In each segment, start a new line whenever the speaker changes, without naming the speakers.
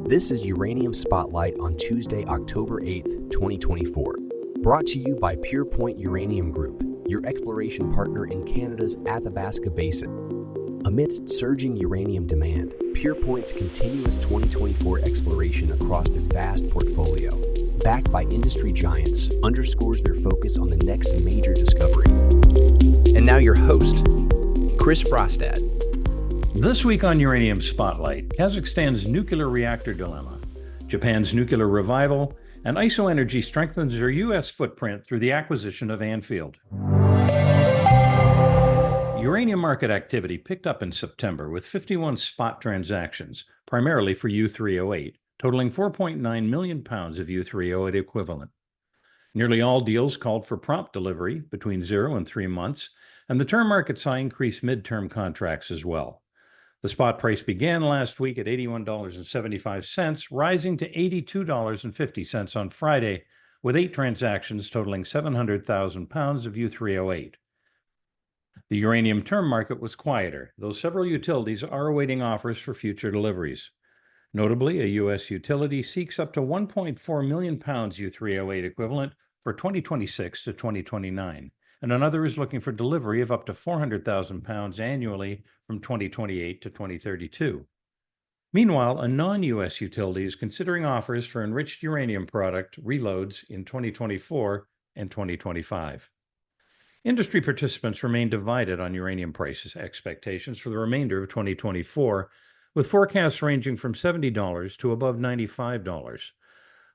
This is Uranium Spotlight on Tuesday, October 8th, 2024. Brought to you by Pure Point Uranium Group, your exploration partner in Canada's Athabasca Basin. Amidst surging uranium demand, Pure Point's continuous 2024 exploration across their vast portfolio, backed by industry giants, underscores their focus on the next major discovery. And now your host, Chris Frostad.
This week on Uranium Spotlight, Kazakhstan's nuclear reactor dilemma, Japan's nuclear revival, and IsoEnergy strengthens their U.S. footprint through the acquisition of Anfield. Uranium market activity picked up in September with 51 spot transactions, primarily for U3O8, totaling 4.9 million pounds of U3O8 equivalent. Nearly all deals called for prompt delivery between 0 and 3 months, and the term market saw increased midterm contracts as well. The spot price began last week at $81.75, rising to $82.50 on Friday, with 8 transactions totaling 700,000 pounds of U3O8. The uranium term market was quieter, though several utilities are awaiting offers for future deliveries. Notably, a U.S. utility seeks up to 1.4 million pounds U3O8 equivalent for 2026 to 2029. And another is looking for delivery of up to 400,000 pounds annually from 2028 to 2032. Meanwhile, a non-U.S. utility is considering offers for enriched uranium product reloads in 2024 and 2025. Industry participants remain divided on uranium prices expectations for the remainder of 2024, with forecasts ranging from $70 to above $95.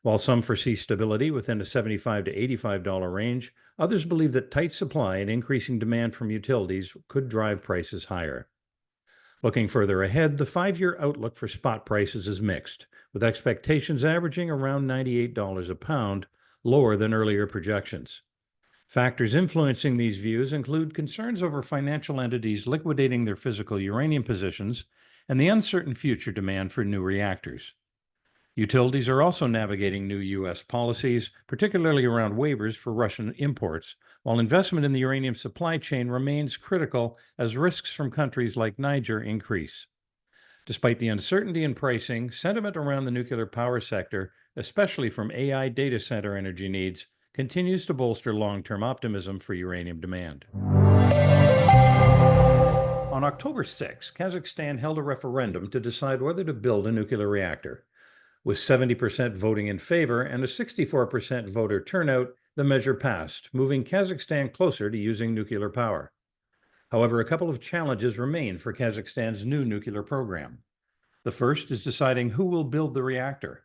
While some foresee stability within a $75 to $85 range, others believe that tight supply and increasing demand from utilities could drive prices higher. Looking further ahead, the 5-year outlook for spot prices is mixed, with expectations averaging around $98 a pound, lower than earlier projections. Factors influencing these views include concerns over financial entities liquidating their physical uranium positions and the uncertain future demand for new reactors. Utilities are also navigating new U.S. policies, particularly around waivers for Russian imports, while investment in the uranium supply chain remains critical as risks from countries like Niger increase. Despite the uncertainty in pricing, sentiment around the nuclear power sector, especially from AI data center energy needs, continues to bolster long-term optimism for uranium demand. On October 6, Kazakhstan held a referendum to decide whether to build a nuclear reactor. With 70% voting in favor and a 64% voter turnout, the measure passed, moving Kazakhstan closer to using nuclear power. However, a couple of challenges remain for Kazakhstan's new nuclear program. The first is deciding who will build the reactor.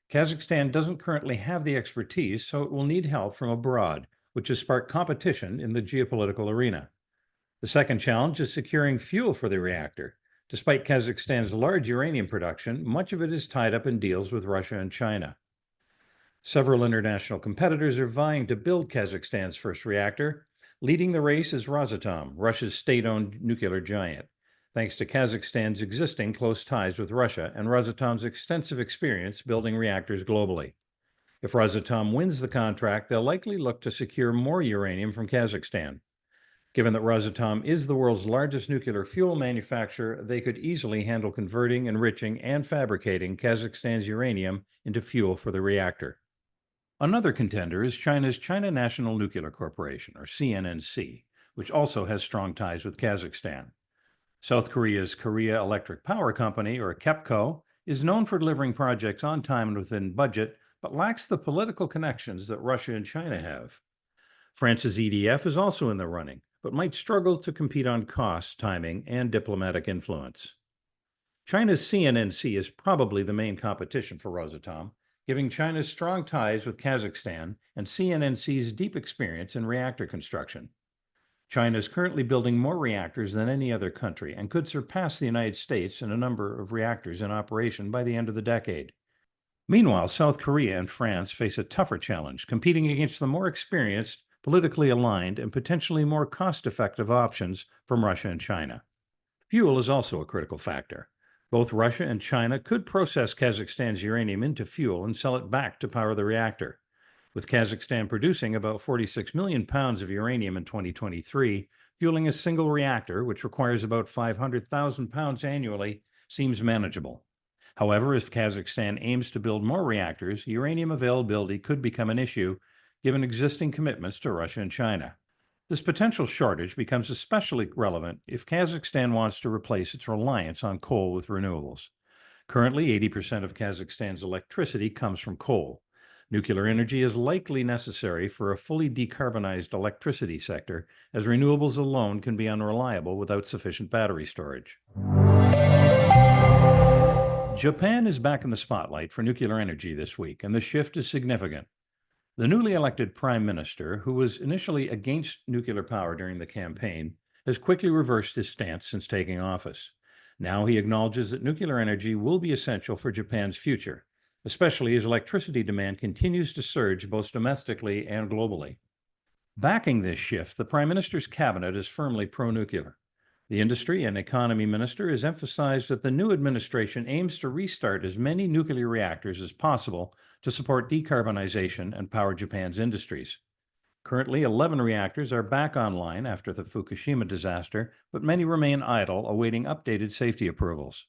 Kazakhstan doesn't currently have the expertise, so it will need help from abroad, which has sparked competition in the geopolitical arena. The second challenge is securing fuel for the reactor. Despite Kazakhstan's large uranium production, much of it is tied up in deals with Russia and China. Several international competitors are vying to build Kazakhstan's first reactor. Leading the race is Rosatom, Russia's state-owned nuclear giant, thanks to Kazakhstan's existing close ties with Russia and Rosatom's extensive experience building reactors globally. If Rosatom wins the contract, they'll likely look to secure more uranium from Kazakhstan. Given that Rosatom is the world's largest nuclear fuel manufacturer, they could easily handle converting, enriching, and fabricating Kazakhstan's uranium into fuel for the reactor. Another contender is China's China National Nuclear Corporation, or CNNC, which also has strong ties with Kazakhstan. South Korea's Korea Electric Power Company, or KEPCO, is known for delivering projects on time and within budget, but lacks the political connections that Russia and China have. France's EDF is also in the running, but might struggle to compete on cost, timing, and diplomatic influence. China's CNNC is probably the main competition for Rosatom, giving China's strong ties with Kazakhstan and CNNC's deep experience in reactor construction. China is currently building more reactors than any other country and could surpass the United States in a number of reactors in operation by the end of the decade. Meanwhile, South Korea and France face a tougher challenge, competing against the more experienced, politically aligned, and potentially more cost-effective options from Russia and China. Fuel is also a critical factor. Both Russia and China could process Kazakhstan's uranium into fuel and sell it back to power the reactor. With Kazakhstan producing about 46 million pounds of uranium in 2023, fueling a single reactor, which requires about 500,000 pounds annually, seems manageable. However, if Kazakhstan aims to build more reactors, uranium availability could become an issue given existing commitments to Russia and China. This potential shortage becomes especially relevant if Kazakhstan wants to replace its reliance on coal with renewables. Currently, 80% of Kazakhstan's electricity comes from coal. Nuclear energy is likely necessary for a fully decarbonized electricity sector, as renewables alone can be unreliable without sufficient battery storage. Japan is back in the spotlight for nuclear energy this week, and the shift is significant. The newly elected prime minister, who was initially against nuclear power during the campaign, has quickly reversed his stance since taking office. Now he acknowledges that nuclear energy will be essential for Japan's future, especially as electricity demand continues to surge both domestically and globally. Backing this shift, the prime minister's cabinet is firmly pro-nuclear. The industry and economy minister has emphasized that the new administration aims to restart as many nuclear reactors as possible to support decarbonization and power Japan's industries. Currently, 11 reactors are back online after the Fukushima disaster, but many remain idle, awaiting updated safety approvals.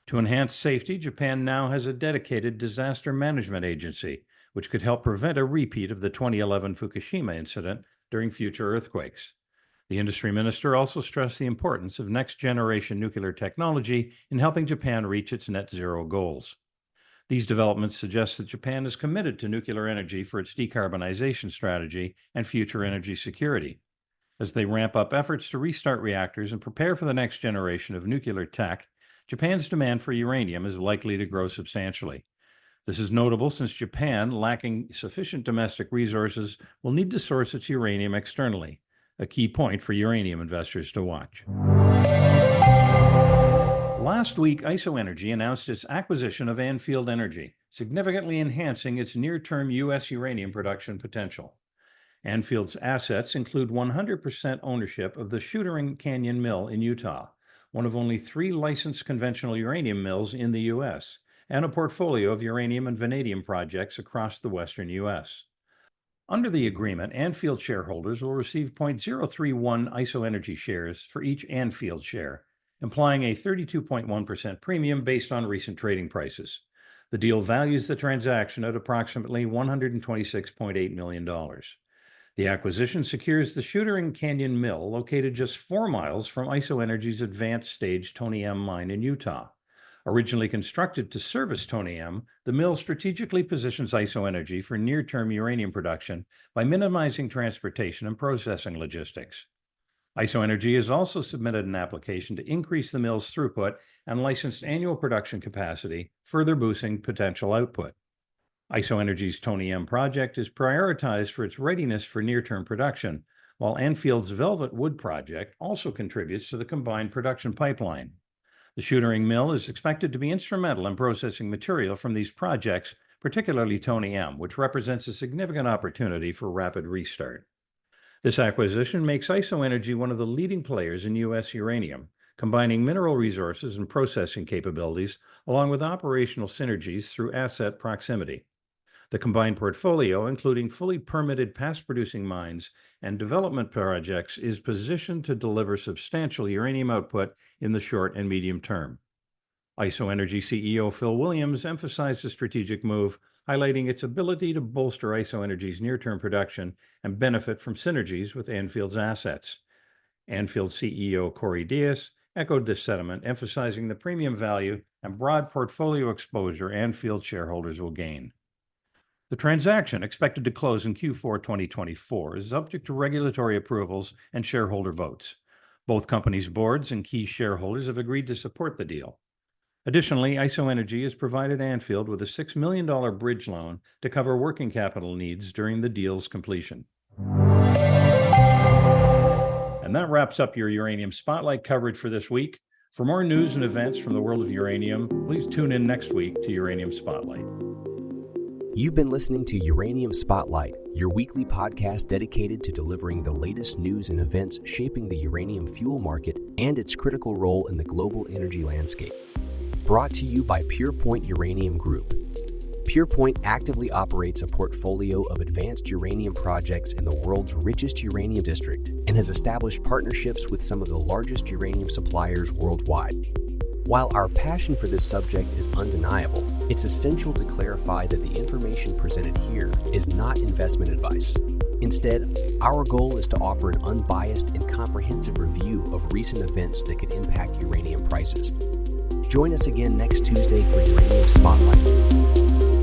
To enhance safety, Japan now has a dedicated disaster management agency, which could help prevent a repeat of the 2011 Fukushima incident during future earthquakes. The industry minister also stressed the importance of next-generation nuclear technology in helping Japan reach its net zero goals. These developments suggest that Japan is committed to nuclear energy for its decarbonization strategy and future energy security. As they ramp up efforts to restart reactors and prepare for the next generation of nuclear tech, Japan's demand for uranium is likely to grow substantially. This is notable since Japan, lacking sufficient domestic resources, will need to source its uranium externally, a key point for uranium investors to watch. Last week, IsoEnergy announced its acquisition of Anfield Energy, significantly enhancing its near-term U.S. uranium production potential. Anfield's assets include 100% ownership of the Shooting Canyon Mill in Utah, one of only 3 licensed conventional uranium mills in the U.S., and a portfolio of uranium and vanadium projects across the western U.S. Under the agreement, Anfield shareholders will receive 0.031 IsoEnergy shares for each Anfield share, implying a 32.1% premium based on recent trading prices. The deal values the transaction at approximately $126.8 million. The acquisition secures the Shooting Canyon Mill, located just 4 miles from IsoEnergy's advanced stage Tony M mine in Utah. Originally constructed to service Tony M, the mill strategically positions IsoEnergy for near-term uranium production by minimizing transportation and processing logistics. IsoEnergy has also submitted an application to increase the mill's throughput and licensed annual production capacity, further boosting potential output. IsoEnergy's Tony M project is prioritized for its readiness for near-term production, while Anfield's Velvet Wood project also contributes to the combined production pipeline. The Shooting Mill is expected to be instrumental in processing material from these projects, particularly Tony M, which represents a significant opportunity for rapid restart. This acquisition makes IsoEnergy one of the leading players in U.S. uranium, combining mineral resources and processing capabilities, along with operational synergies through asset proximity. The combined portfolio, including fully permitted past-producing mines and development projects, is positioned to deliver substantial uranium output in the short and medium term. IsoEnergy CEO Phil Williams emphasized the strategic move, highlighting its ability to bolster IsoEnergy's near-term production and benefit from synergies with Anfield's assets. Anfield CEO Corey Diaz echoed this sentiment, emphasizing the premium value and broad portfolio exposure Anfield shareholders will gain. The transaction, expected to close in Q4 2024, is subject to regulatory approvals and shareholder votes. Both companies' boards and key shareholders have agreed to support the deal. Additionally, IsoEnergy has provided Anfield with a $6 million bridge loan to cover working capital needs during the deal's completion. And that wraps up your Uranium Spotlight coverage for this week. For more news and events from the world of uranium, please tune in next week to Uranium Spotlight.
You've been listening to Uranium Spotlight, your weekly podcast dedicated to delivering the latest news and events shaping the uranium fuel market and its critical role in the global energy landscape. Brought to you by PurePoint Uranium Group. PurePoint actively operates a portfolio of advanced uranium projects in the world's richest uranium district and has established partnerships with some of the largest uranium suppliers worldwide. While our passion for this subject is undeniable, it's essential to clarify that the information presented here is not investment advice. Instead, our goal is to offer an unbiased and comprehensive review of recent events that could impact uranium prices. Join us again next Tuesday for Uranium Spotlight.